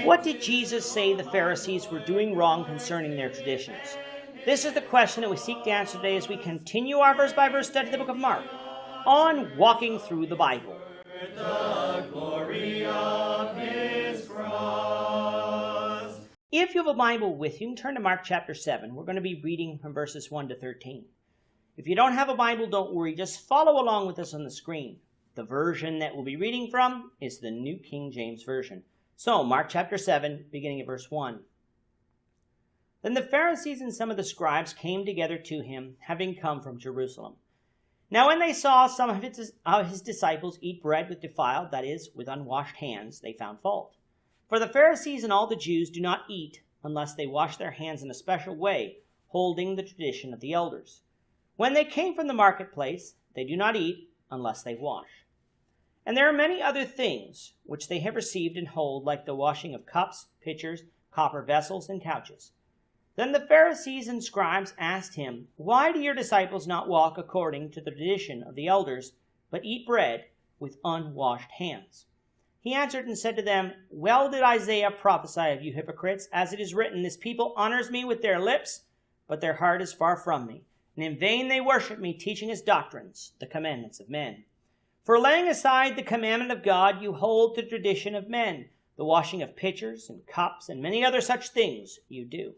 What did Jesus say the Pharisees were doing wrong concerning their traditions? This is the question that we seek to answer today as we continue our verse-by-verse study of the book of Mark on walking through the Bible. The glory of his cross. If you have a Bible with you, turn to Mark chapter 7. We're going to be reading from verses 1 to 13. If you don't have a Bible, don't worry. Just follow along with us on the screen. The version that we'll be reading from is the New King James Version. So, Mark chapter 7, beginning at verse 1. Then the Pharisees and some of the scribes came together to him, having come from Jerusalem. Now when they saw some of his disciples eat bread with defiled, that is, with unwashed hands, they found fault. For the Pharisees and all the Jews do not eat unless they wash their hands in a special way, holding the tradition of the elders. When they came from the marketplace, they do not eat unless they wash. And there are many other things which they have received and hold, like the washing of cups, pitchers, copper vessels, and couches. Then the Pharisees and scribes asked him, Why do your disciples not walk according to the tradition of the elders, but eat bread with unwashed hands? He answered and said to them, Well did Isaiah prophesy of you hypocrites, as it is written, This people honors me with their lips, but their heart is far from me. And in vain they worship me, teaching as doctrines the commandments of men. For laying aside the commandment of God, you hold the tradition of men, the washing of pitchers and cups, and many other such things you do.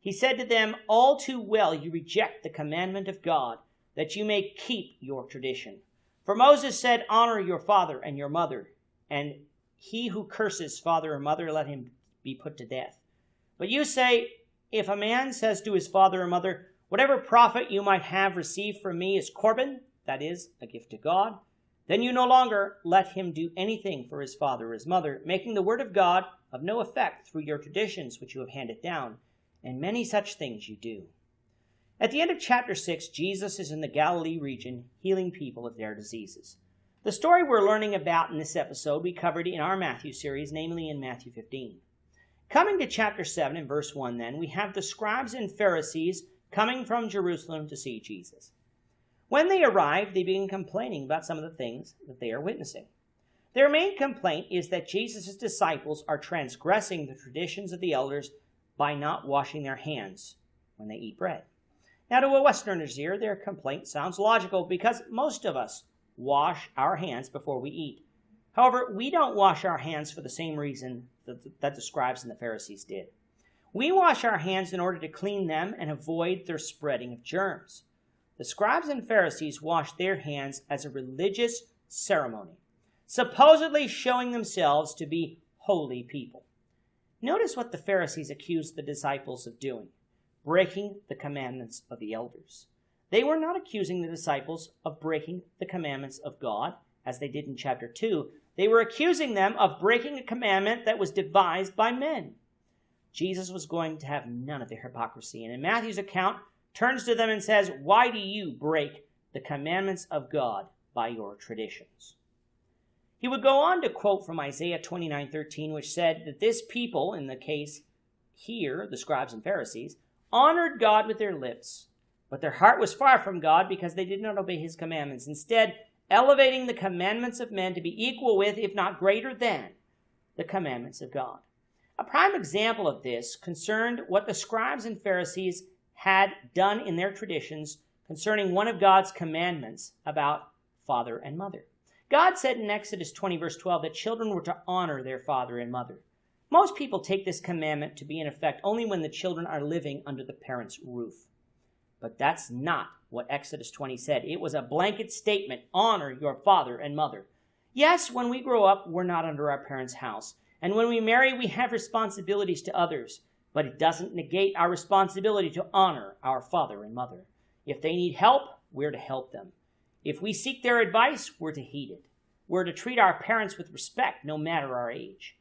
He said to them, All too well you reject the commandment of God, that you may keep your tradition. For Moses said, Honor your father and your mother, and he who curses father or mother, let him be put to death. But you say, If a man says to his father or mother, Whatever profit you might have received from me is Corban, that is, a gift to God, then you no longer let him do anything for his father or his mother, making the word of God of no effect through your traditions which you have handed down, and many such things you do. At the end of chapter 6, Jesus is in the Galilee region healing people of their diseases. The story we're learning about in this episode we covered in our Matthew series, namely in Matthew 15. Coming to chapter 7 and verse 1 then, we have the scribes and Pharisees coming from Jerusalem to see Jesus. When they arrive, they begin complaining about some of the things that they are witnessing. Their main complaint is that Jesus' disciples are transgressing the traditions of the elders by not washing their hands when they eat bread. Now, to a Westerner's ear, their complaint sounds logical because most of us wash our hands before we eat. However, we don't wash our hands for the same reason that the scribes and the Pharisees did. We wash our hands in order to clean them and avoid their spreading of germs. The scribes and Pharisees washed their hands as a religious ceremony, supposedly showing themselves to be holy people. Notice what the Pharisees accused the disciples of doing, breaking the commandments of the elders. They were not accusing the disciples of breaking the commandments of God, as they did in chapter 2. They were accusing them of breaking a commandment that was devised by men. Jesus was going to have none of their hypocrisy, and in Matthew's account, turns to them and says, Why do you break the commandments of God by your traditions? He would go on to quote from Isaiah 29:13, which said that this people, in the case here, the scribes and Pharisees, honored God with their lips, but their heart was far from God because they did not obey his commandments, instead elevating the commandments of men to be equal with, if not greater than, the commandments of God. A prime example of this concerned what the scribes and Pharisees had done in their traditions concerning one of God's commandments about father and mother. God said in Exodus 20, verse 12, that children were to honor their father and mother. Most people take this commandment to be in effect only when the children are living under the parents' roof. But that's not what Exodus 20 said. It was a blanket statement, honor your father and mother. Yes, when we grow up, we're not under our parents' house. And when we marry, we have responsibilities to others. But it doesn't negate our responsibility to honor our father and mother. If they need help, we're to help them. If we seek their advice, we're to heed it. We're to treat our parents with respect, no matter our age.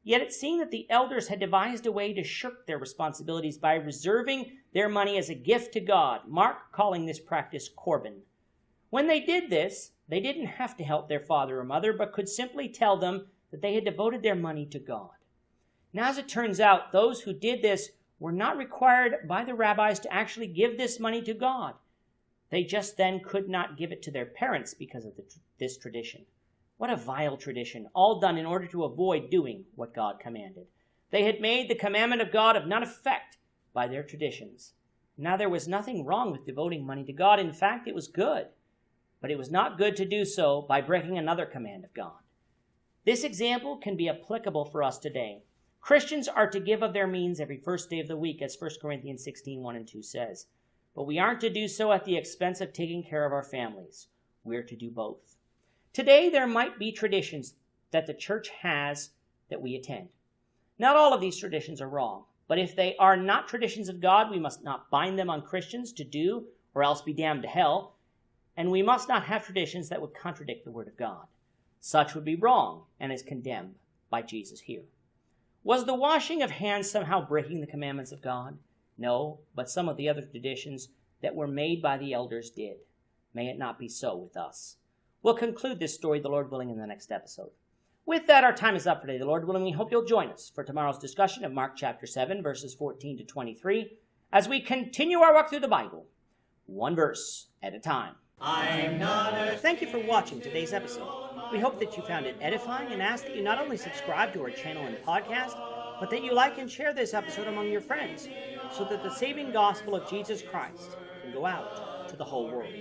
Yet it seemed that the elders had devised a way to shirk their responsibilities by reserving their money as a gift to God, Mark calling this practice Corban. When they did this, they didn't have to help their father or mother, but could simply tell them that they had devoted their money to God. Now, as it turns out, those who did this were not required by the rabbis to actually give this money to God. They just then could not give it to their parents because of this tradition. What a vile tradition, all done in order to avoid doing what God commanded. They had made the commandment of God of none effect by their traditions. Now there was nothing wrong with devoting money to God. In fact, it was good. But it was not good to do so by breaking another command of God. This example can be applicable for us today. Christians are to give of their means every first day of the week, as 1 Corinthians 16, 1 and 2 says. But we aren't to do so at the expense of taking care of our families. We're to do both. Today, there might be traditions that the church has that we attend. Not all of these traditions are wrong, but if they are not traditions of God, we must not bind them on Christians to do or else be damned to hell, and we must not have traditions that would contradict the Word of God. Such would be wrong and is condemned by Jesus here. Was the washing of hands somehow breaking the commandments of God? No, but some of the other traditions that were made by the elders did. May it not be so with us. We'll conclude this story, the Lord willing, in the next episode. With that, our time is up for today. The Lord willing, we hope you'll join us for tomorrow's discussion of Mark chapter 7, verses 14 to 23, as we continue our walk through the Bible, one verse at a time. Thank you for watching today's episode. We hope that you found it edifying and ask that you not only subscribe to our channel and podcast, but that you like and share this episode among your friends, so that the saving gospel of Jesus Christ can go out to the whole world.